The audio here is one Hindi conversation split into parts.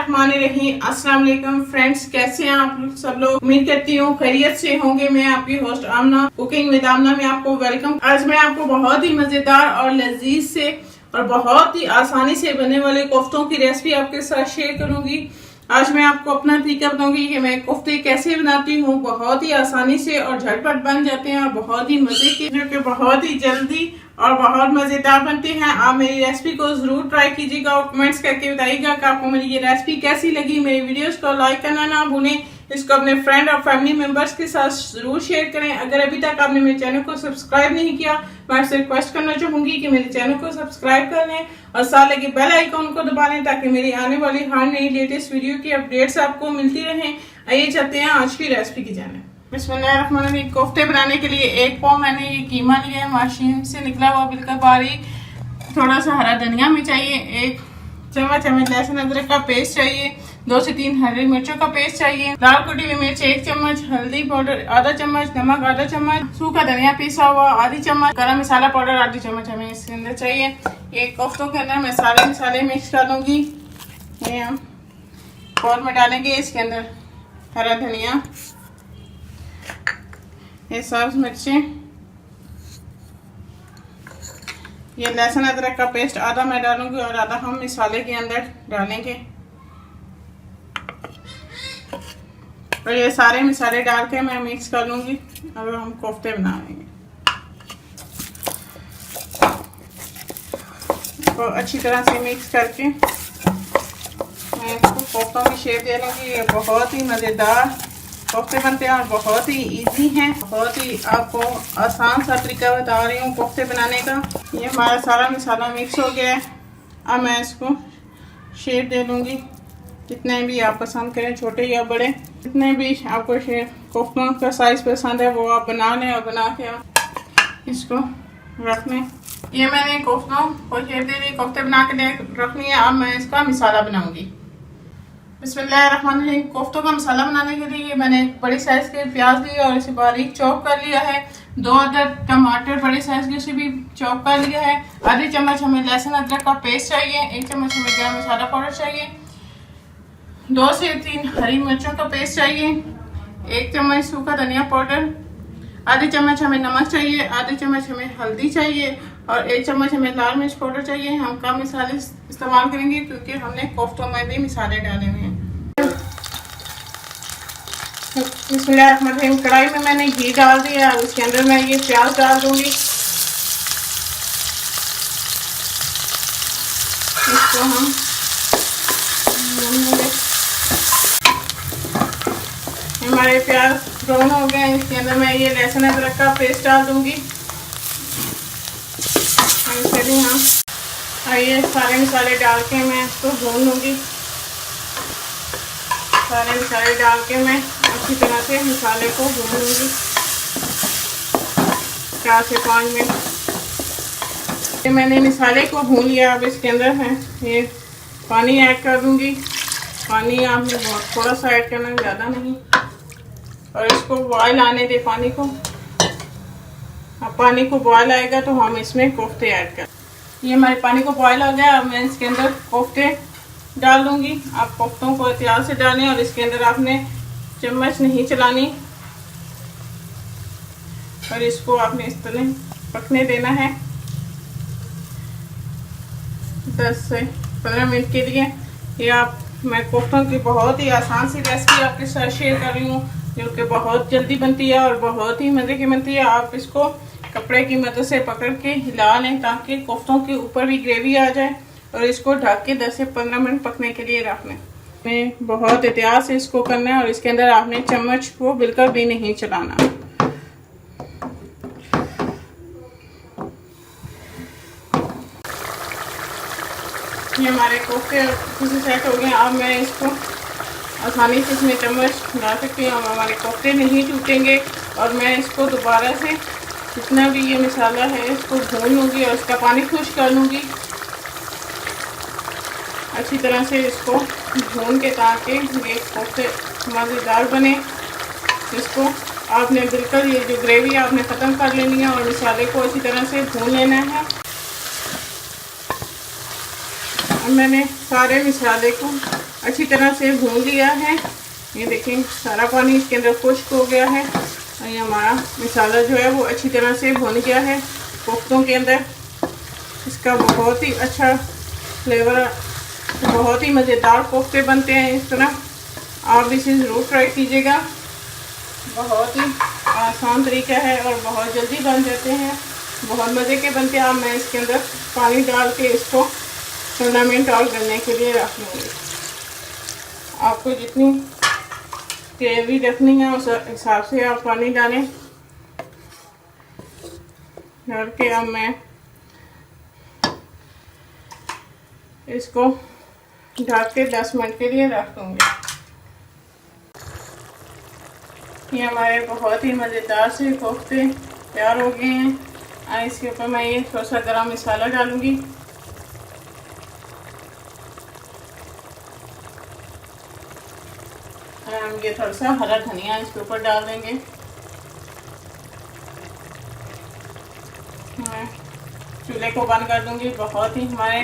बिस्मिल्लाहिर्रहमानिर्रहीम। अस्सलाम वालेकुम फ्रेंड्स, कैसे हैं आप सब लोग। उम्मीद करती हूँ खैरियत से होंगे। मैं आपकी होस्ट आमना कुकिंग विद आमना में आपको वेलकम। आज मैं आपको बहुत ही मजेदार और लजीज से और बहुत ही आसानी से बनने वाले कोफ्तों की रेसिपी आपके साथ शेयर करूंगी। आज मैं आपको अपना तरीका बताऊंगी कि मैं कोफ्ते कैसे बनाती हूँ। बहुत ही आसानी से और झटपट बन जाते हैं और बहुत ही मजे के, जो कि बहुत ही जल्दी और बहुत मजेदार बनते हैं। आप मेरी रेसिपी को जरूर ट्राई कीजिएगा और कमेंट्स करके बताइएगा कि आपको मेरी ये रेसिपी कैसी लगी। मेरी वीडियोस को लाइक करना ना भूलें। इसको अपने फ्रेंड और फैमिली मेंबर्स के साथ जरूर शेयर करें। अगर अभी तक आपने मेरे चैनल को सब्सक्राइब नहीं किया, मैं आपसे रिक्वेस्ट करना चाहूंगी कि मेरे चैनल को सब्सक्राइब कर लें और साथ लगे बेल आइकॉन को दबा लें ताकि मेरी आने वाली हर नई लेटेस्ट वीडियो की अपडेट्स आपको मिलती रहें। आइए चलते हैं आज की रेसिपी की जाने। बिस्मिल्लाहिर्रहमानिर्रहीम। कोफ्ते बनाने के लिए 1 पाव मैंने ये कीमा लिया है, मशीन से निकला हुआ बिल्कुल बारीक। थोड़ा सा हरा धनिया में चाहिए, 1 चम्मच हमें लहसुन अदरक का पेस्ट चाहिए, 2 से 3 हरी मिर्चों का पेस्ट चाहिए, लाल कुटी हुई मिर्च 1 चम्मच, हल्दी पाउडर आधा चम्मच, नमक आधा चम्मच, सूखा धनिया पिसा हुआ आधी चम्मच, गरम मसाला पाउडर आधी चम्मच हमें इसके अंदर चाहिए। एक कोफ्तों के अंदर मैं सारे मसाले मिक्स कर लूंगी। ये हम और में डालेंगे इसके अंदर हरा धनिया, ये सब्ज मिर्चें, ये लहसुन अदरक का पेस्ट आधा मैं डालूंगी और आधा हम मसाले के अंदर डालेंगे। और ये सारे मसाले डाल के मैं मिक्स कर लूंगी और हम कोफ्ते बनाएंगे। तो अच्छी तरह से मिक्स करके मैं इसको कोफ्तों की शेप दे लूंगी। ये बहुत ही मज़ेदार कोफ्ते बनते हैं और बहुत ही इजी हैं। बहुत ही आपको आसान सा तरीका बता रही हूँ कोफ्ते बनाने का। ये हमारा सारा मसाला मिक्स हो गया है। अब मैं इसको शेप दे लूँगी, जितने भी आप पसंद करें, छोटे या बड़े, जितने भी आपको शेप कोफ्तों का साइज़ पसंद है वो आप बना लें और बना के आप इसको रख लें। ये मैंने कोफ्तों को शेप दे दी, कोफ्ते बना के रख लिए। अब मैं इसका मसाला बनाऊँगी। बिस्मिल्लाहिर्रहमानिर्रहीम। कोफ्तों का मसाला बनाने के लिए मैंने एक बड़ी साइज के प्याज लिया और इसे बारीक चॉप कर लिया है। 2 अदद टमाटर बड़े साइज के, उसे भी चॉप कर लिया है। आधी चम्मच हमें लहसुन अदरक का पेस्ट चाहिए, 1 चम्मच हमें गरम मसाला पाउडर चाहिए, 2 से 3 हरी मिर्चों का पेस्ट चाहिए, 1 चम्मच सूखा धनिया पाउडर, आधी चम्मच हमें नमक चाहिए, आधी चम्मच हमें हल्दी चाहिए और 1 चम्मच हमें लाल मिर्च पाउडर चाहिए। हम कम मसाले इस्तेमाल करेंगे क्योंकि हमने कोफ्तों में भी मसाले डाले हुए हैं। बिस्मिल्लाहिर्रहमानिर्रहीम। कढ़ाई में मैंने घी डाल दिया, उसके अंदर मैं ये प्याज डाल दूंगी। इसको हम हमारे प्याज ब्राउन हो गए हैं। इसके अंदर मैं ये लहसुन अदरक का पेस्ट डाल दूंगी। इसे भी हम ये सारे मसाले डाल के मैं इसको भून लूँगी। सारे मसाले डाल के मैं अच्छी तरह से मसाले को भून लूँगी 4 से 5 मिनट। मैंने मसाले को भून लिया। अब इसके अंदर मैं ये पानी ऐड कर दूँगी। पानी आपने बहुत थोड़ा सा ऐड करना, ज़्यादा नहीं। और इसको बॉयल आने दे पानी को। अब पानी को बॉयल आएगा तो हम इसमें कोफ्ते ऐड कर। ये हमारे पानी को बॉयल हो गया। अब मैं इसके अंदर कोफ्ते डाल दूंगी। आप कोफ्तों को एहतियात से डालें और इसके अंदर आपने चम्मच नहीं चलानी और इसको आपने इस तरह पकने देना है 10 से 15 मिनट के लिए। ये आप मैं कोफ्तों की बहुत ही आसान सी रेसिपी आपके साथ शेयर कर रही हूँ, जो कि बहुत जल्दी बनती है और बहुत ही मज़े की बनती है। आप इसको कपड़े की मदद से पकड़ के हिला लें ताकि कोफ्तों के ऊपर भी ग्रेवी आ जाए और इसको ढक के 10 से 15 मिनट पकने के लिए रख लें। हमें बहुत एहतियात से इसको करना है और इसके अंदर आपने चम्मच को बिल्कुल भी नहीं चलाना। ये हमारे कोफ्ते सेट हो गए। अब मैं इसको आसानी से इसमें चम्मच डाल सकती हूँ। हमारे कोफ्ते नहीं टूटेंगे और मैं इसको दोबारा से जितना भी ये मसाला है इसको भून लूँगी और इसका पानी खुश्क कर लूँगी अच्छी तरह से। इसको भून के ताकि ये कोफ्ते मज़ेदार बने। इसको आपने बिल्कुल ये जो ग्रेवी आपने ख़त्म कर लेनी है और मसाले को अच्छी तरह से भून लेना है। मैंने सारे मसाले को अच्छी तरह से भून लिया है। ये देखें सारा पानी इसके अंदर खुश्क हो गया है और ये हमारा मसाला जो है वो अच्छी तरह से भुन गया है कोफ्तों के अंदर। इसका बहुत ही अच्छा फ्लेवर, बहुत ही मज़ेदार कोफ्ते बनते हैं इस तरह। आप इसे ज़रूर ट्राई कीजिएगा। बहुत ही आसान तरीका है और बहुत जल्दी बन जाते हैं, बहुत मज़े के बनते हैं। अब मैं इसके अंदर पानी डाल के इसको टूर्नामेंट ऑल करने के लिए रख लूँगी। आपको जितनी ग्रेवी रखनी है उस हिसाब से आप पानी डालें। डाल के अब मैं इसको ढक के 10 मिनट के लिए रख दूँगी। ये हमारे बहुत ही मज़ेदार से कोफ्ते तैयार हो गए हैं। इसके ऊपर मैं ये थोड़ा सा गरम मसाला डालूंगी। ये थोड़ा सा हरा धनिया इसके ऊपर डाल देंगे। मैं चूल्हे को बंद कर दूंगी। बहुत ही हमारे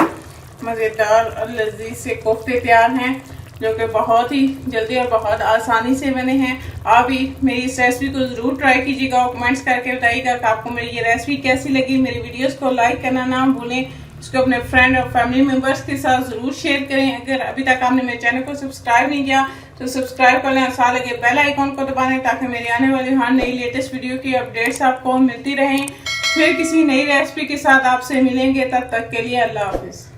मज़ेदार और लजीज से कोफ्ते तैयार हैं, जो कि बहुत ही जल्दी और बहुत आसानी से बने हैं। आप भी मेरी इस रेसिपी को ज़रूर ट्राई कीजिएगा और कमेंट्स करके बताइएगा कि आपको मेरी ये रेसिपी कैसी लगी। मेरी वीडियोस को लाइक करना ना भूलें, इसको अपने फ्रेंड और फैमिली मेम्बर्स के साथ ज़रूर शेयर करें। अगर अभी तक आपने मेरे चैनल को सब्सक्राइब नहीं किया तो सब्सक्राइब कर लें और साथ लगे बेल आइकॉन को दबा दें ताकि मेरी आने वाली हर नई लेटेस्ट वीडियो की अपडेट्स आपको मिलती रहें। फिर किसी नई रेसिपी के साथ आपसे मिलेंगे, तब तक के लिए अल्लाह हाफिज़।